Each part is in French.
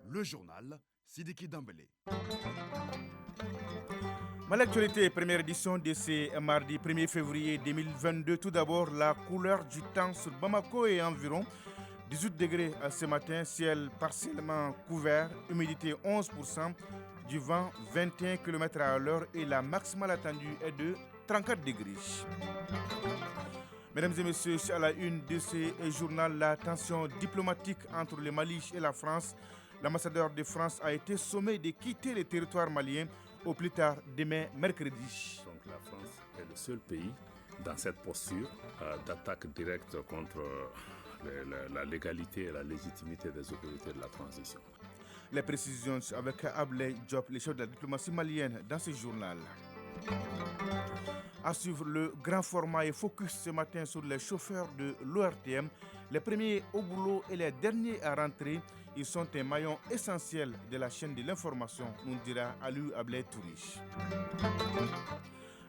Le journal Sidiki Dambélé. L'actualité, première édition de ce mardi 1er février 2022. Tout d'abord, la couleur du temps sur Bamako et environ 18 degrés ce matin, ciel partiellement couvert, humidité 11%, du vent 21 km à l'heure et la maximale attendue est de 34 degrés. Mesdames et messieurs, à la une de ce journal, la tension diplomatique entre le Mali et la France. L'ambassadeur de France a été sommé de quitter le territoire malien au plus tard demain mercredi. Donc la France est le seul pays dans cette posture d'attaque directe contre la légalité et la légitimité des autorités de la transition. Les précisions avec Ablay Diop, le chef de la diplomatie malienne, dans ce journal. À suivre le grand format et focus ce matin sur les chauffeurs de l'ORTM, les premiers au boulot et les derniers à rentrer. Ils sont un maillon essentiel de la chaîne de l'information, nous dira Aliou Ablay Tourish.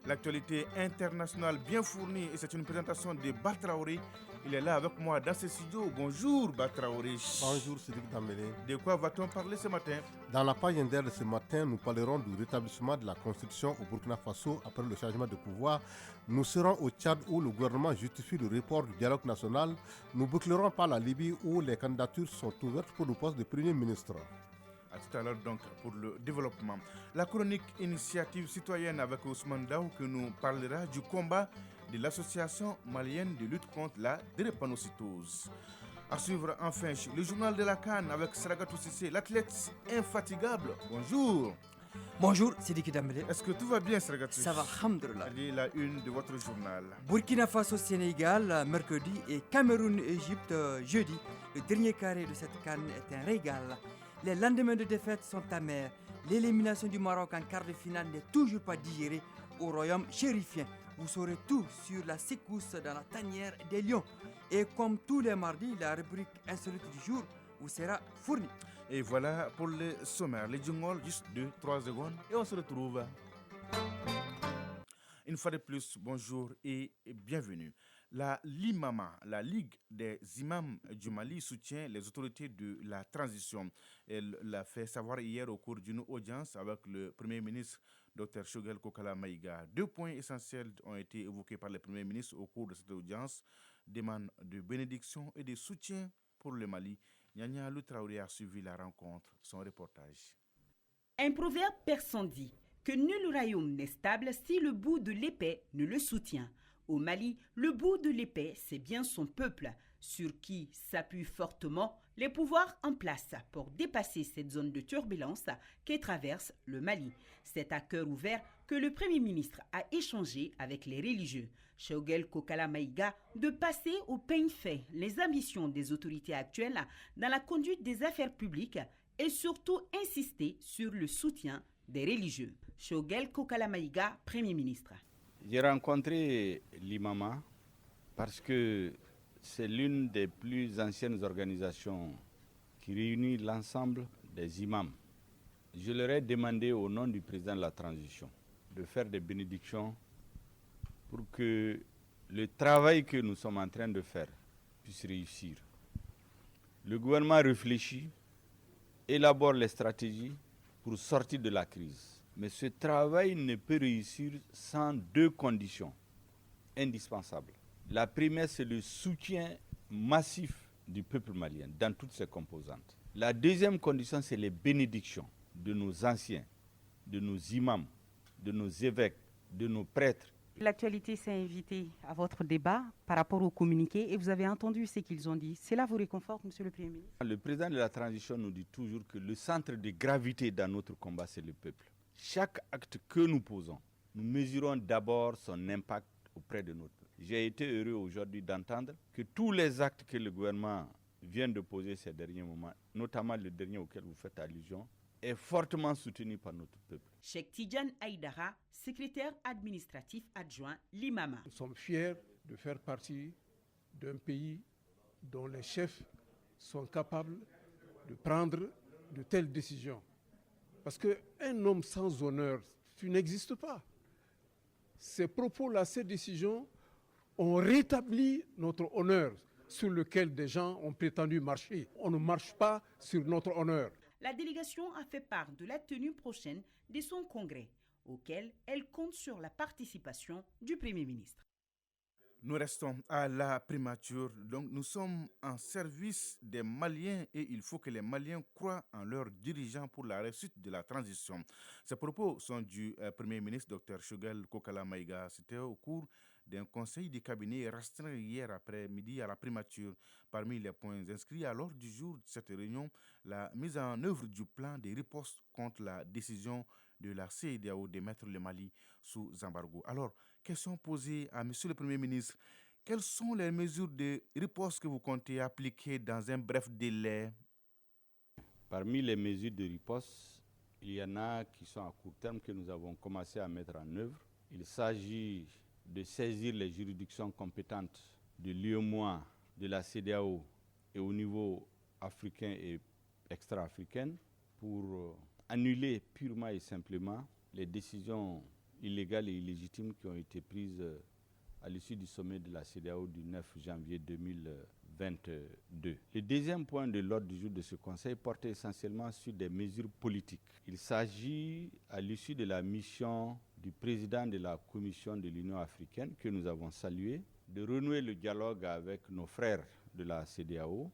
L'actualité internationale bien fournie et c'est une présentation de Batraoré. Il est là avec moi dans ce studio. Bonjour Batraoré. Bonjour Sidiki Dambélé. De quoi va-t-on parler ce matin? Dans la page inter de ce matin, nous parlerons du rétablissement de la constitution au Burkina Faso après le changement de pouvoir. Nous serons au Tchad où le gouvernement justifie le report du dialogue national. Nous bouclerons par la Libye où les candidatures sont ouvertes pour le poste de Premier ministre. À tout à l'heure donc pour le développement. La chronique initiative citoyenne avec Ousmane Daou qui nous parlera du combat de l'association malienne de lutte contre la drépanocytose. À suivre enfin le journal de la Cannes avec Saragatou Sissé, l'athlète infatigable. Bonjour. Bonjour Sidiki Dambélé. Est-ce que tout va bien Saragatou? Ça va, alhamdoulilah. Allez, la une de votre journal. Burkina Faso Sénégal mercredi et Cameroun Égypte jeudi. Le dernier carré de cette Cannes est un régal. Les lendemains de défaite sont amers. L'élimination du Maroc en quart de finale n'est toujours pas digérée au royaume chérifien. Vous saurez tout sur la secousse dans la tanière des lions. Et comme tous les mardis, la rubrique insolite du jour vous sera fournie. Et voilà pour le sommaire. Les jingles, juste 2-3 secondes et on se retrouve. Une fois de plus, bonjour et bienvenue. La LIMAMA, la Ligue des imams du Mali, soutient les autorités de la transition. Elle l'a fait savoir hier au cours d'une audience avec le Premier ministre Dr Choguel Kokala Maïga. 2 points essentiels ont été évoqués par le Premier ministre au cours de cette audience. Demande de bénédiction et de soutien pour le Mali. Nyanya Loutraouri a suivi la rencontre, son reportage. Un proverbe persan dit que nul royaume n'est stable si le bout de l'épée ne le soutient. Au Mali, le bout de l'épée, c'est bien son peuple, sur qui s'appuient fortement les pouvoirs en place pour dépasser cette zone de turbulence que traverse le Mali. C'est à cœur ouvert que le Premier ministre a échangé avec les religieux. Choguel Kokala Maïga de passer au peigne fait les ambitions des autorités actuelles dans la conduite des affaires publiques et surtout insister sur le soutien des religieux. Choguel Kokala Maïga, Premier ministre. J'ai rencontré l'IMAMA parce que c'est l'une des plus anciennes organisations qui réunit l'ensemble des imams. Je leur ai demandé au nom du président de la transition de faire des bénédictions pour que le travail que nous sommes en train de faire puisse réussir. Le gouvernement réfléchit, élabore les stratégies pour sortir de la crise. Mais ce travail ne peut réussir sans 2 conditions indispensables. La première, c'est le soutien massif du peuple malien dans toutes ses composantes. La deuxième condition, c'est les bénédictions de nos anciens, de nos imams, de nos évêques, de nos prêtres. L'actualité s'est invitée à votre débat par rapport au communiqué et vous avez entendu ce qu'ils ont dit. Cela vous réconforte, monsieur le Premier ministre? Le président de la transition nous dit toujours que le centre de gravité dans notre combat, c'est le peuple. Chaque acte que nous posons, nous mesurons d'abord son impact auprès de notre peuple. J'ai été heureux aujourd'hui d'entendre que tous les actes que le gouvernement vient de poser ces derniers moments, notamment le dernier auquel vous faites allusion, est fortement soutenu par notre peuple. Cheikh Tidjane Aïdara, secrétaire administratif adjoint l'IMAMA. Nous sommes fiers de faire partie d'un pays dont les chefs sont capables de prendre de telles décisions. Parce qu'un homme sans honneur, tu n'existes pas. Ces propos-là, ces décisions ont rétabli notre honneur. sur lequel des gens ont prétendu marcher. On ne marche pas sur notre honneur. La délégation a fait part de la tenue prochaine de son congrès, auquel elle compte sur la participation du Premier ministre. Nous restons à la primature. Donc, nous sommes en service des Maliens et il faut que les Maliens croient en leurs dirigeants pour la réussite de la transition. Ces propos sont du Premier ministre Dr Choguel Kokala Maïga. C'était au cours d'un conseil de cabinet restreint hier après-midi à la primature. Parmi les points inscrits à l'ordre du jour de cette réunion, la mise en œuvre du plan de riposte contre la décision de la CEDEAO de mettre le Mali sous embargo. Alors, question posée à M. le Premier ministre. Quelles sont les mesures de riposte que vous comptez appliquer dans un bref délai? Parmi les mesures de riposte, il y en a qui sont à court terme que nous avons commencé à mettre en œuvre. Il s'agit de saisir les juridictions compétentes de l'UEMOA, de la CEDEAO et au niveau africain et extra-africain pour annuler purement et simplement les décisions illégales et illégitimes qui ont été prises à l'issue du sommet de la CEDEAO du 9 janvier 2022. Le deuxième point de l'ordre du jour de ce conseil portait essentiellement sur des mesures politiques. Il s'agit, à l'issue de la mission du président de la Commission de l'Union africaine, que nous avons salué, de renouer le dialogue avec nos frères de la CEDEAO.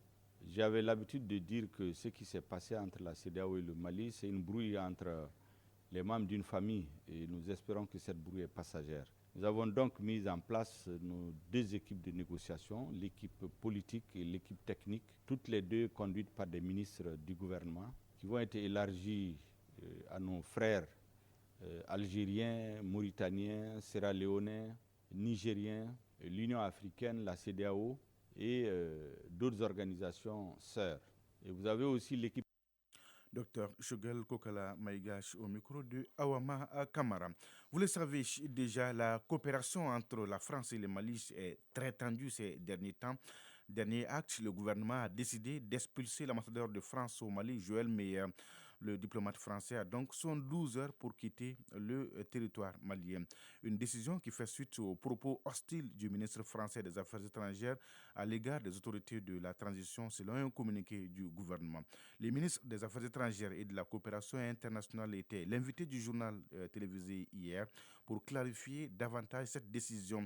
J'avais l'habitude de dire que ce qui s'est passé entre la CEDEAO et le Mali, c'est une brouille entre les membres d'une famille et nous espérons que cette brouille est passagère. Nous avons donc mis en place nos deux équipes de négociation, l'équipe politique et l'équipe technique, toutes les deux conduites par des ministres du gouvernement, qui vont être élargies à nos frères algériens, mauritaniens, sierra-léonais, nigériens, l'Union africaine, la CEDEAO et d'autres organisations sœurs. Et vous avez aussi l'équipe. Dr Choguel Kokala Maïgache au micro de Awama Kamara. Vous le savez déjà, la coopération entre la France et le Mali est très tendue ces derniers temps. Dernier acte, le gouvernement a décidé d'expulser l'ambassadeur de France au Mali, Joël Meyer. Le diplomate français a donc 12 heures pour quitter le territoire malien. Une décision qui fait suite aux propos hostiles du ministre français des Affaires étrangères à l'égard des autorités de la transition, selon un communiqué du gouvernement. Les ministres des Affaires étrangères et de la coopération internationale étaient l'invité du journal télévisé hier pour clarifier davantage cette décision.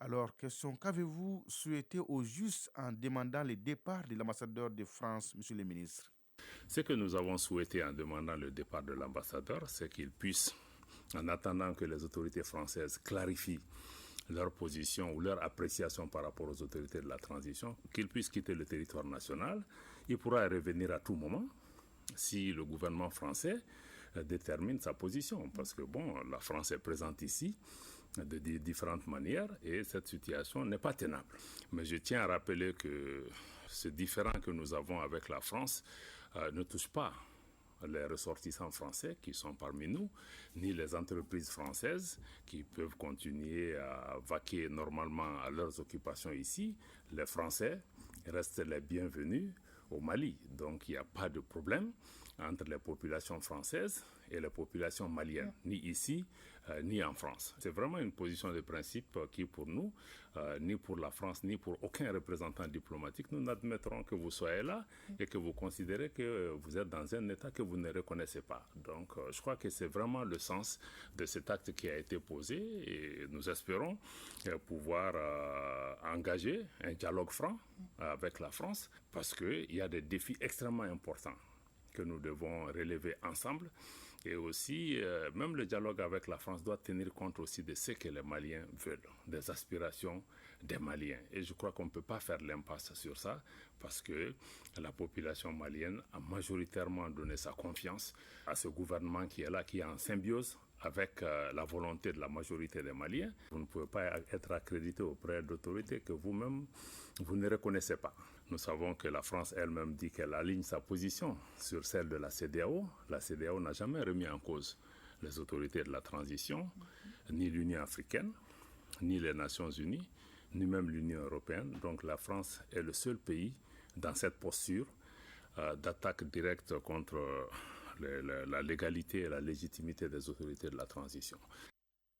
Alors, question, qu'avez-vous souhaité au juste en demandant le départ de l'ambassadeur de France, monsieur le ministre? Ce que nous avons souhaité en demandant le départ de l'ambassadeur, c'est qu'il puisse, en attendant que les autorités françaises clarifient leur position ou leur appréciation par rapport aux autorités de la transition, qu'il puisse quitter le territoire national. Il pourra revenir à tout moment si le gouvernement français détermine sa position. Parce que, la France est présente ici de différentes manières et cette situation n'est pas tenable. Mais je tiens à rappeler que ce différend que nous avons avec la France ne touche pas les ressortissants français qui sont parmi nous, ni les entreprises françaises qui peuvent continuer à vaquer normalement à leurs occupations ici. Les Français restent les bienvenus au Mali. Donc il n'y a pas de problème entre les populations françaises et les populations maliennes, ni ici, ni en France. C'est vraiment une position de principe qui, pour nous, ni pour la France, ni pour aucun représentant diplomatique, nous n'admettrons que vous soyez là et que vous considérez que vous êtes dans un État que vous ne reconnaissez pas. Donc, je crois que c'est vraiment le sens de cet acte qui a été posé et nous espérons pouvoir engager un dialogue franc avec la France parce qu'il y a des défis extrêmement importants que nous devons relever ensemble. Et aussi, même le dialogue avec la France doit tenir compte aussi de ce que les Maliens veulent, des aspirations des Maliens. Et je crois qu'on ne peut pas faire l'impasse sur ça parce que la population malienne a majoritairement donné sa confiance à ce gouvernement qui est là, qui est en symbiose avec la volonté de la majorité des Maliens. Vous ne pouvez pas être accrédité auprès d'autorités que vous-même, vous ne reconnaissez pas. Nous savons que la France elle-même dit qu'elle aligne sa position sur celle de la CEDEAO. La CEDEAO n'a jamais remis en cause les autorités de la transition, ni l'Union africaine, ni les Nations unies, ni même l'Union européenne. Donc la France est le seul pays dans cette posture d'attaque directe contre la légalité et la légitimité des autorités de la transition.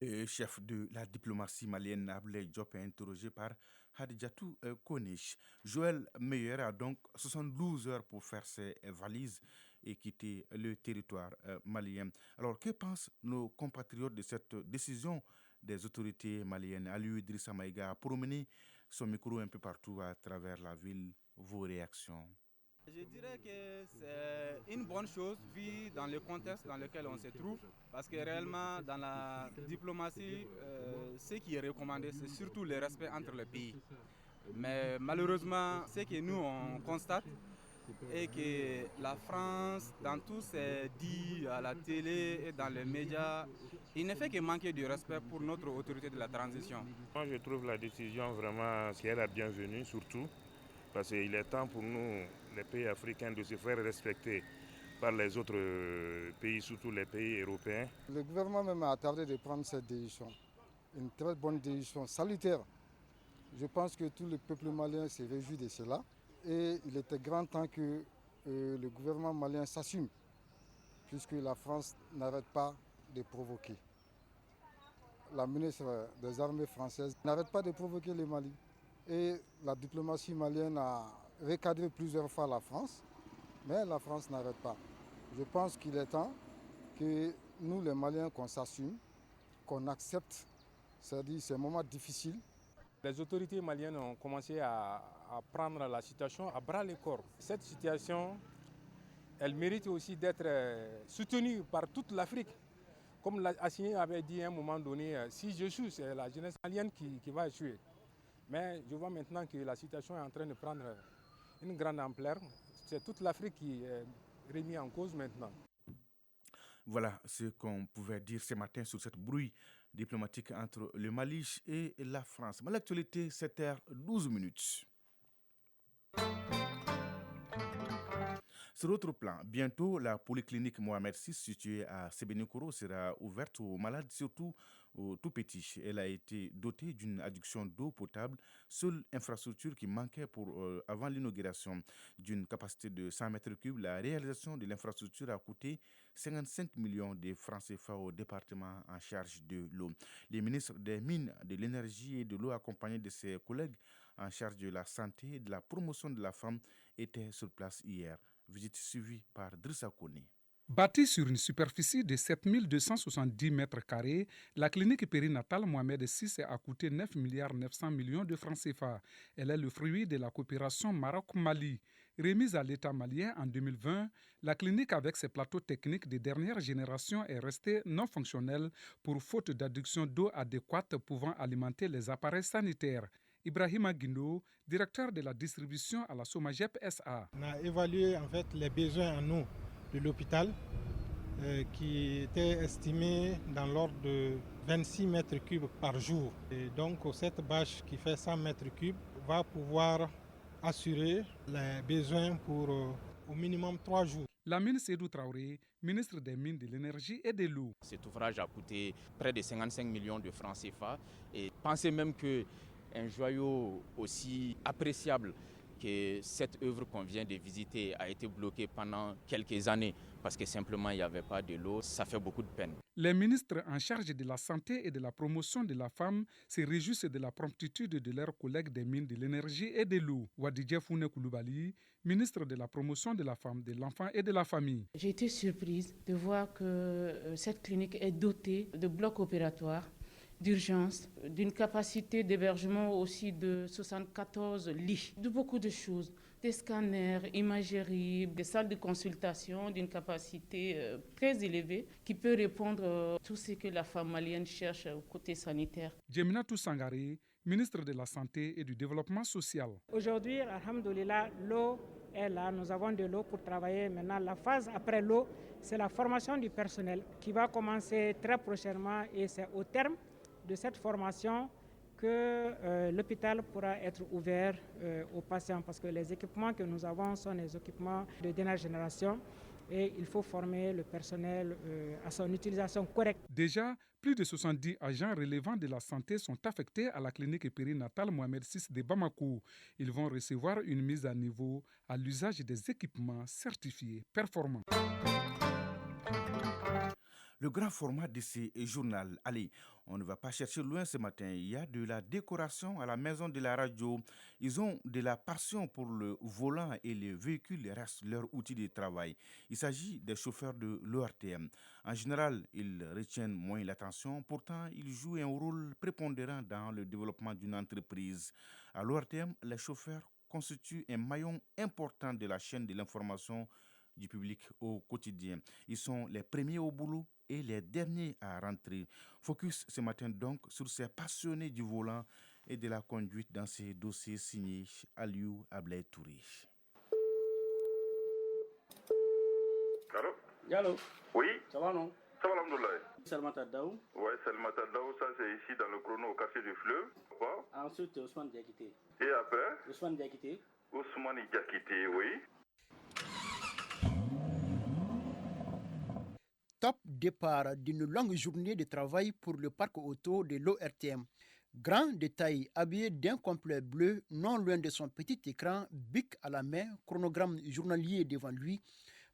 Le chef de la diplomatie malienne, Abdoulaye Diop, est interrogé par Hadijatou Konish. Joël Meyer a donc 72 heures pour faire ses valises et quitter le territoire malien. Alors, que pensent nos compatriotes de cette décision des autorités maliennes? Aliou Idrissa Maïga a promené son micro un peu partout à travers la ville. Vos réactions? Je dirais que c'est une bonne chose vu dans le contexte dans lequel on se trouve, parce que réellement dans la diplomatie, ce qui est recommandé, c'est surtout le respect entre les pays. Mais malheureusement, ce que nous on constate est que la France, dans tout ce dit à la télé et dans les médias, il ne fait que manquer de respect pour notre autorité de la transition. Moi, je trouve la décision vraiment, c'est la bienvenue surtout. Parce qu'il est temps pour nous, les pays africains, de se faire respecter par les autres pays, surtout les pays européens. Le gouvernement même a tardé de prendre cette décision. Une très bonne décision, salutaire. Je pense que tout le peuple malien s'est réjoui de cela. Et il était grand temps que le gouvernement malien s'assume, puisque la France n'arrête pas de provoquer. La ministre des Armées françaises n'arrête pas de provoquer le Mali. Et la diplomatie malienne a recadré plusieurs fois la France, mais la France n'arrête pas. Je pense qu'il est temps que nous, les Maliens, qu'on s'assume, qu'on accepte, c'est-à-dire ces moments difficiles. Les autorités maliennes ont commencé à prendre la situation à bras le corps. Cette situation, elle mérite aussi d'être soutenue par toute l'Afrique. Comme Assimi avait dit à un moment donné, si j'échoue, c'est la jeunesse malienne qui va échouer. Mais je vois maintenant que la situation est en train de prendre une grande ampleur. C'est toute l'Afrique qui est remise en cause maintenant. Voilà ce qu'on pouvait dire ce matin sur cette brouille diplomatique entre le Mali et la France. Mais l'actualité, 7h12. Sur l'autre plan, bientôt, la polyclinique Mohamed VI, située à Sébenikoro, sera ouverte aux malades, surtout aux tout petits. Elle a été dotée d'une adduction d'eau potable, seule infrastructure qui manquait avant l'inauguration. D'une capacité de 100 mètres cubes, la réalisation de l'infrastructure a coûté 55 millions de francs CFA au département en charge de l'eau. Les ministres des Mines, de l'Énergie et de l'eau, accompagnés de ses collègues en charge de la santé et de la promotion de la femme, étaient sur place hier. Visite suivie par Drissa Kone. Bâtie sur une superficie de 7270 mètres carrés, la clinique périnatale Mohamed VI a coûté 9,9 milliards de francs CFA. Elle est le fruit de la coopération Maroc-Mali. Remise à l'État malien en 2020, la clinique avec ses plateaux techniques de dernière génération est restée non fonctionnelle pour faute d'adduction d'eau adéquate pouvant alimenter les appareils sanitaires. Ibrahima Guindo, directeur de la distribution à la Somagep SA. On a évalué en fait les besoins en eau de l'hôpital qui étaient estimés dans l'ordre de 26 mètres cubes par jour. Et donc cette bâche qui fait 100 mètres cubes va pouvoir assurer les besoins pour au minimum 3 jours. Lamine Sédou Traoré, ministre des Mines, de l'Énergie et de l'eau. Cet ouvrage a coûté près de 55 millions de francs CFA et pensez même que un joyau aussi appréciable que cette œuvre qu'on vient de visiter a été bloquée pendant quelques années parce que simplement il n'y avait pas de l'eau, ça fait beaucoup de peine. Les ministres en charge de la santé et de la promotion de la femme se réjouissent de la promptitude de leurs collègues des mines, de l'énergie et de l'eau. Wadidje Foune Koulibaly, ministre de la promotion de la femme, de l'enfant et de la famille. J'ai été surprise de voir que cette clinique est dotée de blocs opératoires d'urgence, d'une capacité d'hébergement aussi de 74 lits, de beaucoup de choses, des scanners, imagerie, des salles de consultation d'une capacité très élevée qui peut répondre à tout ce que la femme malienne cherche au côté sanitaire. Djeminatou Sangaré, ministre de la Santé et du Développement social. Aujourd'hui, alhamdoulilah, l'eau est là, nous avons de l'eau pour travailler. Maintenant, la phase après l'eau, c'est la formation du personnel qui va commencer très prochainement et c'est au terme de cette formation que l'hôpital pourra être ouvert aux patients parce que les équipements que nous avons sont des équipements de dernière génération et il faut former le personnel à son utilisation correcte. Déjà, plus de 70 agents relevant de la santé sont affectés à la clinique périnatale Mohamed VI de Bamako. Ils vont recevoir une mise à niveau à l'usage des équipements certifiés performants. Le grand format de ces journaux, allez, on ne va pas chercher loin ce matin. Il y a de la décoration à la maison de la radio. Ils ont de la passion pour le volant et les véhicules restent leur outil de travail. Il s'agit des chauffeurs de l'ORTM. En général, ils retiennent moins l'attention. Pourtant, ils jouent un rôle prépondérant dans le développement d'une entreprise. À l'ORTM, les chauffeurs constituent un maillon important de la chaîne de l'information du public au quotidien. Ils sont les premiers au boulot et les derniers à rentrer. Focus ce matin donc sur ces passionnés du volant et de la conduite dans ces dossiers signés Aliou Ablay Touré. Allô? Diallo. Oui? Ça va non? Ça va, alhamdoulilah. Salmata Daou. Ouais, Salmata Daou, ça c'est ici dans le chrono au quartier du fleuve. Quoi? Ensuite, Ousmane Diakité. Et après? Ousmane Diakité. Ousmane Diakité, oui. Top départ d'une longue journée de travail pour le parc auto de l'ORTM. Grand détail, habillé d'un complet bleu, non loin de son petit écran, bic à la main, chronogramme journalier devant lui,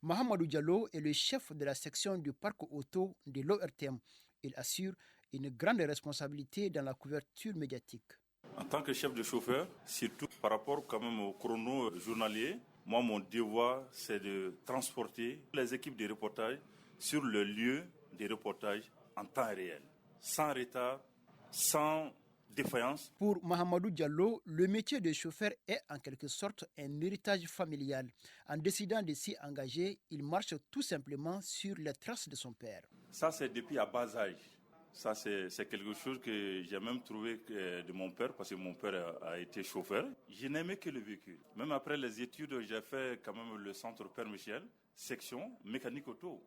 Mahamadou Diallo est le chef de la section du parc auto de l'ORTM. Il assure une grande responsabilité dans la couverture médiatique. En tant que chef de chauffeur, surtout par rapport quand même au chrono journalier, moi mon devoir c'est de transporter les équipes de reportage sur le lieu des reportages en temps réel, sans retard, sans défaillance. Pour Mahamadou Diallo, le métier de chauffeur est en quelque sorte un héritage familial. En décidant de s'y engager, il marche tout simplement sur les traces de son père. Ça, c'est depuis à bas âge. Ça, c'est quelque chose que j'ai même trouvé de mon père, parce que mon père a été chauffeur. Je n'aimais que le véhicule. Même après les études, j'ai fait quand même le centre Père Michel, section mécanique auto.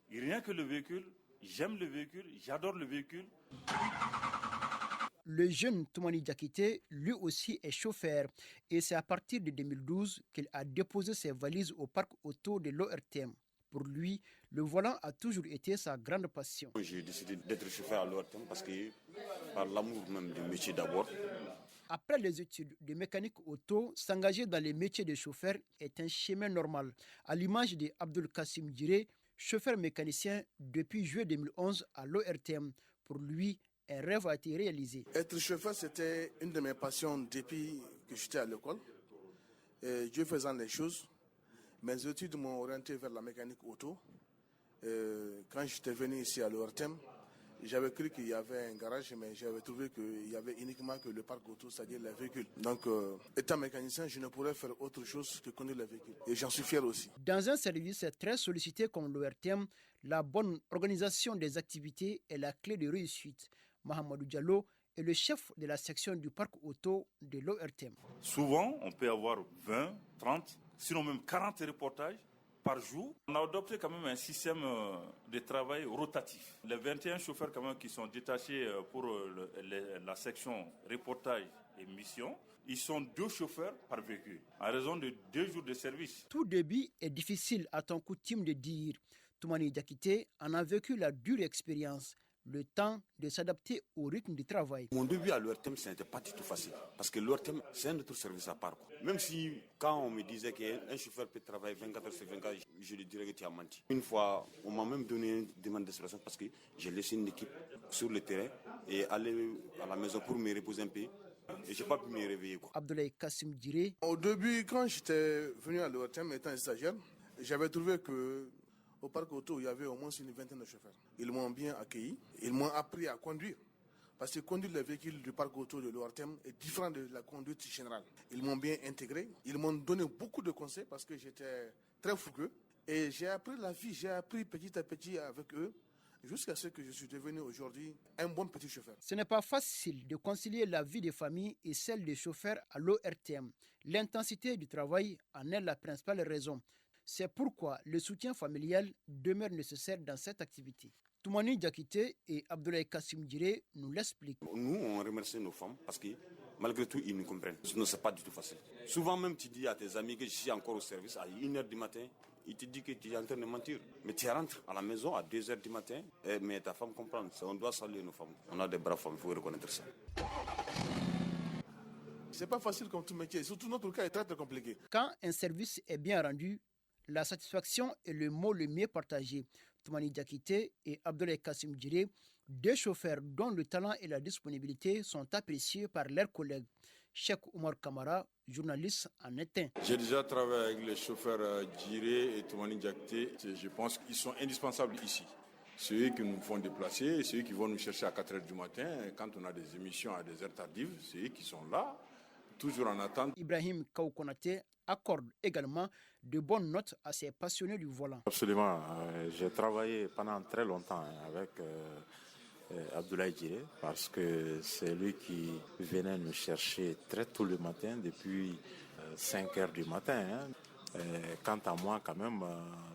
Et rien que le véhicule, j'aime le véhicule, j'adore le véhicule. Le jeune Toumani Diakité, lui aussi, est chauffeur. Et c'est à partir de 2012 qu'il a déposé ses valises au parc auto de l'ORTM. Pour lui, le volant a toujours été sa grande passion. J'ai décidé d'être chauffeur à l'ORTM parce que par l'amour même du métier d'abord. Après les études de mécanique auto, s'engager dans les métiers de chauffeur est un chemin normal. À l'image de Abdul Kassim Djiré, chauffeur mécanicien depuis juillet 2011 à l'ORTM. Pour lui, un rêve a été réalisé. Être chauffeur, c'était une de mes passions depuis que j'étais à l'école. Dieu faisant les choses, mes études m'ont orienté vers la mécanique auto. Quand j'étais venu ici à l'ORTM, j'avais cru qu'il y avait un garage, mais j'avais trouvé qu'il y avait uniquement que le parc auto, c'est-à-dire les véhicules. Donc, étant mécanicien, je ne pourrais faire autre chose que connaître les véhicules. Et j'en suis fier aussi. Dans un service très sollicité comme l'ORTM, la bonne organisation des activités est la clé de réussite. Mahamadou Diallo est le chef de la section du parc auto de l'ORTM. Souvent, on peut avoir 20, 30, sinon même 40 reportages par jour. On a adopté quand même un système de travail rotatif. Les 21 chauffeurs quand même qui sont détachés pour la section reportage et mission, ils sont 2 chauffeurs par véhicule, en raison de 2 jours de service. Tout début est difficile à ton coutume de dire. Toumani Diakité en a vécu la dure expérience. Le temps de s'adapter au rythme du travail. Mon début à l'ORTM, ce n'était pas du tout facile. Parce que l'ORTM, c'est un autre service à part. Même si, quand on me disait qu'un chauffeur peut travailler 24 heures sur 24, je lui dirais que tu as menti. Une fois, on m'a même donné une demande d'expression parce que j'ai laissé une équipe sur le terrain et aller à la maison pour me reposer un peu. Et je n'ai pas pu me réveiller. Abdoulaye Kassim Djiré. Au début, quand j'étais venu à l'ORTM étant stagiaire, j'avais trouvé que au parc auto, il y avait au moins une vingtaine de chauffeurs. Ils m'ont bien accueilli, ils m'ont appris à conduire. Parce que conduire les véhicules du parc auto de l'ORTM est différent de la conduite générale. Ils m'ont bien intégré, ils m'ont donné beaucoup de conseils parce que j'étais très fougueux. Et j'ai appris la vie, j'ai appris petit à petit avec eux, jusqu'à ce que je suis devenu aujourd'hui un bon petit chauffeur. Ce n'est pas facile de concilier la vie des familles et celle des chauffeurs à l'ORTM. L'intensité du travail en est la principale raison. C'est pourquoi le soutien familial demeure nécessaire dans cette activité. Toumani Diakité et Abdoulaye Kassim Djiré nous l'expliquent. Nous, on remercie nos femmes parce que malgré tout, ils nous comprennent. Sinon, ce n'est pas du tout facile. Souvent même, tu dis à tes amis que je suis encore au service à 1h du matin. Ils te disent que tu es en train de mentir. Mais tu rentres à la maison à 2h du matin, mais ta femme comprend. On doit saluer nos femmes. On a des braves femmes, il faut reconnaître ça. C'est pas facile comme tout métier. Surtout notre cas est très très compliqué. Quand un service est bien rendu, la satisfaction est le mot le mieux partagé. Toumani Diakité et Abdoulaye Kassim Djiré, deux chauffeurs dont le talent et la disponibilité sont appréciés par leurs collègues. Cheikh Oumar Kamara, journaliste en est un. J'ai déjà travaillé avec les chauffeurs Djiré et Toumani Diakité. Je pense qu'ils sont indispensables ici. C'est eux qui nous font déplacer, c'est eux qui vont nous chercher à 4h du matin. Quand on a des émissions à des heures tardives, c'est eux qui sont là, toujours en attente. Ibrahim Kaoukonate accorde également de bonnes notes à ces passionnés du volant. Absolument. J'ai travaillé pendant très longtemps avec Abdoulaye Djiré parce que c'est lui qui venait nous chercher très tôt le matin, depuis 5h du matin. Quant à moi, quand même,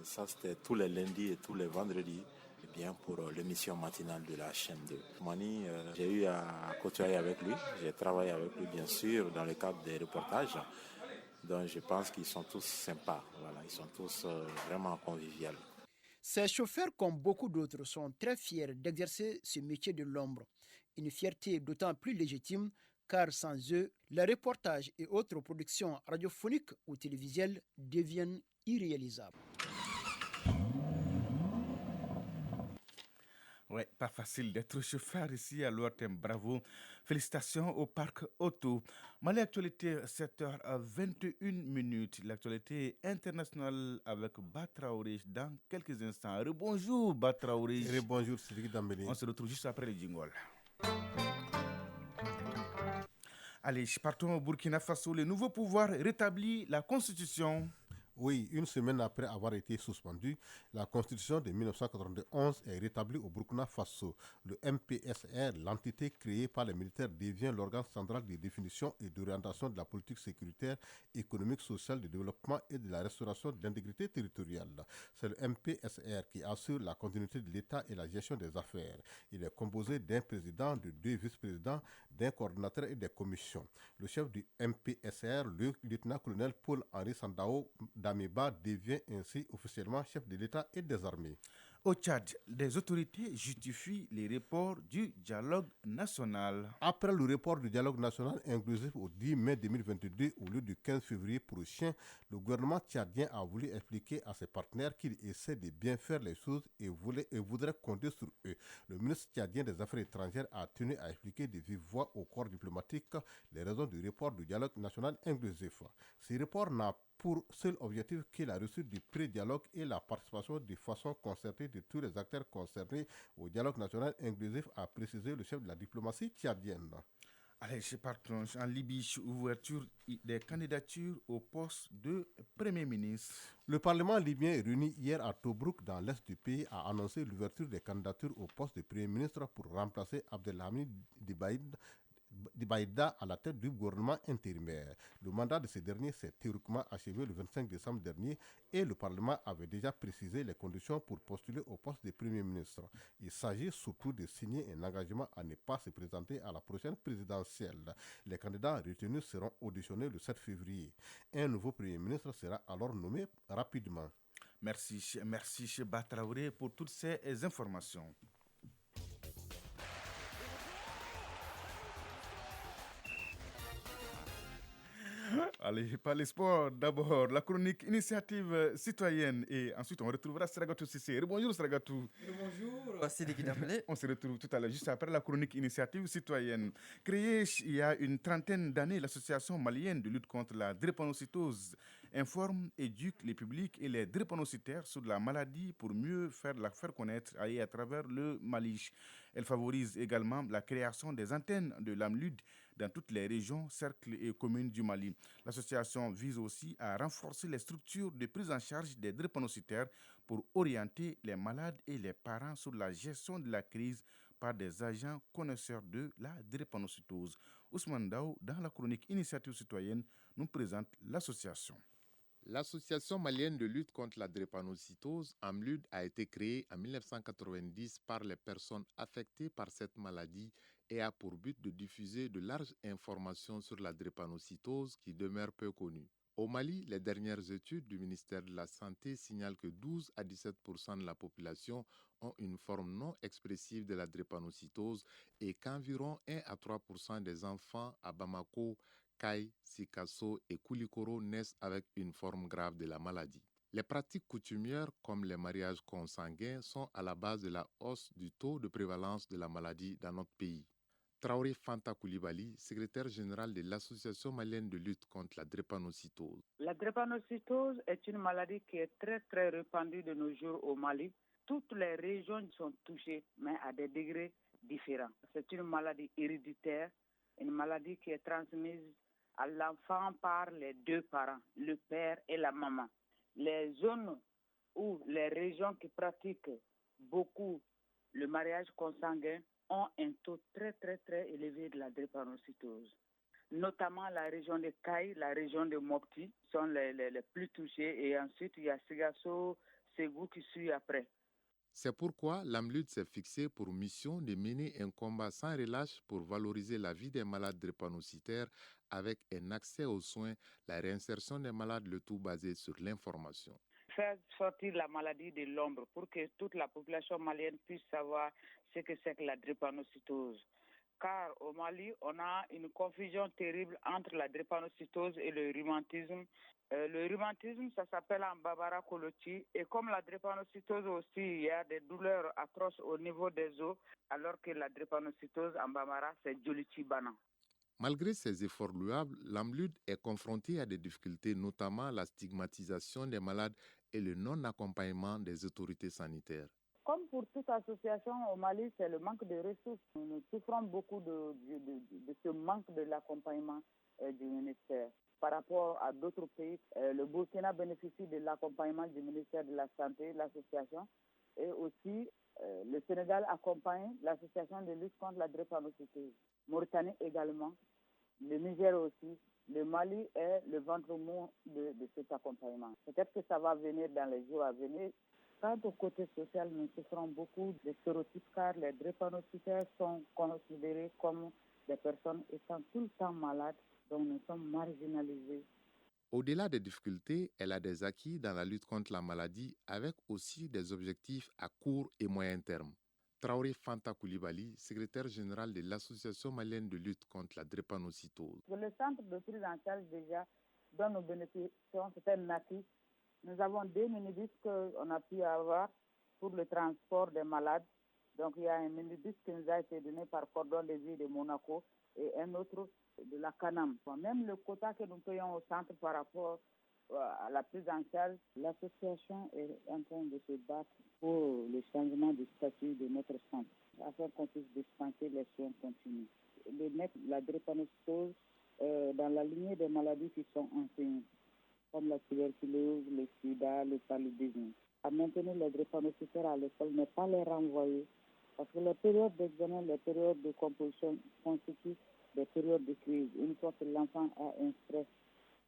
ça c'était tous les lundis et tous les vendredis. Bien pour l'émission matinale de la chaîne 2. Toumani, j'ai eu à côtoyer avec lui, j'ai travaillé avec lui bien sûr dans le cadre des reportages. Donc je pense qu'ils sont tous sympas, voilà, ils sont tous vraiment conviviaux. Ces chauffeurs, comme beaucoup d'autres, sont très fiers d'exercer ce métier de l'ombre. Une fierté d'autant plus légitime car sans eux, les reportages et autres productions radiophoniques ou télévisuelles deviennent irréalisables. Ouais, pas facile d'être chauffeur ici à l'ORTM. Bravo. Félicitations au parc auto. Mali Actualité, 7h21. L'actualité internationale avec Batraouri dans quelques instants. Bonjour Batraouri. Bonjour Cédric Dambélé. On se retrouve juste après le jingle. Allez, partons au Burkina Faso. Le nouveau pouvoir rétablit la constitution. Oui, une semaine après avoir été suspendue, la constitution de 1991 est rétablie au Burkina Faso. Le MPSR, l'entité créée par les militaires, devient l'organe central de définition et d'orientation de la politique sécuritaire, économique, sociale, de développement et de la restauration de l'intégrité territoriale. C'est le MPSR qui assure la continuité de l'État et la gestion des affaires. Il est composé d'un président, de deux vice-présidents, d'un coordonnateur et des commissions. Le chef du MPSR, le lieutenant-colonel Paul-Henri Sandao Damiba, devient ainsi officiellement chef de l'État et des armées. Au Tchad, des autorités justifient les reports du dialogue national. Après le report du dialogue national inclusif au 10 mai 2022 au lieu du 15 février prochain, le gouvernement tchadien a voulu expliquer à ses partenaires qu'il essaie de bien faire les choses et voudrait compter sur eux. Le ministre tchadien des Affaires étrangères a tenu à expliquer de vive voix au corps diplomatique les raisons du report du dialogue national inclusif. Ce report n'a pour seul objectif que la réussite du pré-dialogue et la participation de façon concertée de tous les acteurs concernés au dialogue national inclusif, a précisé le chef de la diplomatie tchadienne. Allez, je partons en Libye, ouverture des candidatures au poste de Premier ministre. Le Parlement libyen réuni hier à Tobrouk, dans l'est du pays, a annoncé l'ouverture des candidatures au poste de Premier ministre pour remplacer Abdelhamid Dibaïda à la tête du gouvernement intérimaire. Le mandat de ce dernier s'est théoriquement achevé le 25 décembre dernier et le Parlement avait déjà précisé les conditions pour postuler au poste de Premier ministre. Il s'agit surtout de signer un engagement à ne pas se présenter à la prochaine présidentielle. Les candidats retenus seront auditionnés le 7 février. Un nouveau Premier ministre sera alors nommé rapidement. Merci Cheba Traoré pour toutes ces informations. Allez, pas les sports. D'abord, la chronique initiative citoyenne. Et ensuite, on retrouvera Sragatou Sissé. Bonjour Sragatou. Bonjour, Cédric Dambélé. On se retrouve tout à l'heure, juste après la chronique initiative citoyenne. Créée il y a une trentaine d'années, l'association malienne de lutte contre la drépanocytose informe, éduque les publics et les drépanocytaires sur la maladie pour mieux la faire connaître à travers le Mali. Elle favorise également la création des antennes de l'AMLUD dans toutes les régions, cercles et communes du Mali. L'association vise aussi à renforcer les structures de prise en charge des drépanocytaires pour orienter les malades et les parents sur la gestion de la crise par des agents connaisseurs de la drépanocytose. Ousmane Daou, dans la chronique Initiative citoyenne, nous présente l'association. L'Association malienne de lutte contre la drépanocytose, AMLUD, a été créée en 1990 par les personnes affectées par cette maladie et a pour but de diffuser de larges informations sur la drépanocytose qui demeure peu connue. Au Mali, les dernières études du ministère de la Santé signalent que 12 à 17% de la population ont une forme non expressive de la drépanocytose et qu'environ 1 à 3% des enfants à Bamako, Kay, Sikasso et Koulikoro naissent avec une forme grave de la maladie. Les pratiques coutumières comme les mariages consanguins sont à la base de la hausse du taux de prévalence de la maladie dans notre pays. Traoré Fanta Koulibaly, secrétaire général de l'Association malienne de lutte contre la drépanocytose. La drépanocytose est une maladie qui est très très répandue de nos jours au Mali. Toutes les régions sont touchées, mais à des degrés différents. C'est une maladie héréditaire, une maladie qui est transmise à l'enfant par les deux parents, le père et la maman. Les zones ou les régions qui pratiquent beaucoup le mariage consanguin ont un taux très très très élevé de la drépanocytose. Notamment la région de Caille, la région de Mopti sont les plus touchées et ensuite il y a Sigasso, Ségou qui suit après. C'est pourquoi l'AMLUD s'est fixé pour mission de mener un combat sans relâche pour valoriser la vie des malades drépanocytaires avec un accès aux soins, la réinsertion des malades, le tout basé sur l'information. Faire sortir la maladie de l'ombre pour que toute la population malienne puisse savoir ce que c'est que la drépanocytose. Car au Mali, on a une confusion terrible entre la drépanocytose et le rhumatisme. Le rhumatisme, ça s'appelle en Bambara Koloti. Et comme la drépanocytose aussi, il y a des douleurs atroces au niveau des os, alors que la drépanocytose en Bambara, c'est Joliti Bana. Malgré ces efforts louables, l'AMLUD est confronté à des difficultés, notamment la stigmatisation des malades et le non-accompagnement des autorités sanitaires. Comme pour toute association au Mali, c'est le manque de ressources. Nous souffrons beaucoup de ce manque de l'accompagnement du ministère. Par rapport à d'autres pays, le Burkina bénéficie de l'accompagnement du ministère de la Santé, l'association, et aussi le Sénégal accompagne l'association de lutte contre la drépanocytose. Mauritanie également, le Niger aussi. Le Mali est le ventre mou de cet accompagnement. Peut-être que ça va venir dans les jours à venir. Quant au côté social, nous souffrons beaucoup de stéréotypes car les drépanocytaires sont considérés comme des personnes étant tout le temps malades, donc nous sommes marginalisés. Au-delà des difficultés, elle a des acquis dans la lutte contre la maladie avec aussi des objectifs à court et moyen terme. Traoré Fanta Koulibaly, secrétaire général de l'Association malienne de lutte contre la drépanocytose. Le centre de prise en charge déjà dont nous bénéficions, c'est un NATI. Nous avons 2 minibus qu'on a pu avoir pour le transport des malades. Donc il y a un minibus qui nous a été donné par Cordon de Vie de Monaco et un autre de la Canam. Même le quota que nous payons au centre par rapport à la prise en charge, l'association est en train de se battre pour le changement du statut de notre centre, afin qu'on puisse dispenser les soins continus. De mettre la drépanocytose dans la lignée des maladies qui sont enseignées, comme la tuberculose, le sida, le paludisme. À maintenir les drépanocytaires à l'école, ne pas les renvoyer, parce que les périodes d'examen, les périodes de composition constituent des périodes de crise. Une fois que l'enfant a un stress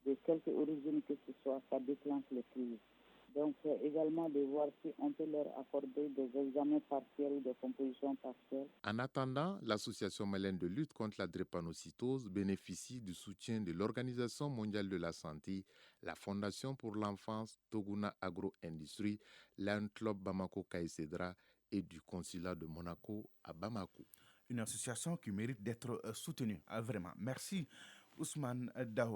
de quelque origine que ce soit, ça déclenche les crises. Donc, également de voir si on peut leur accorder des examens partiels ou des compositions partielles. En attendant, l'Association malienne de lutte contre la drépanocytose bénéficie du soutien de l'Organisation mondiale de la santé, la Fondation pour l'enfance Toguna Agro-Industrie, l'Un Club Bamako Caïcédra et du Consulat de Monaco à Bamako. Une association qui mérite d'être soutenue, vraiment. Merci Ousmane Daho.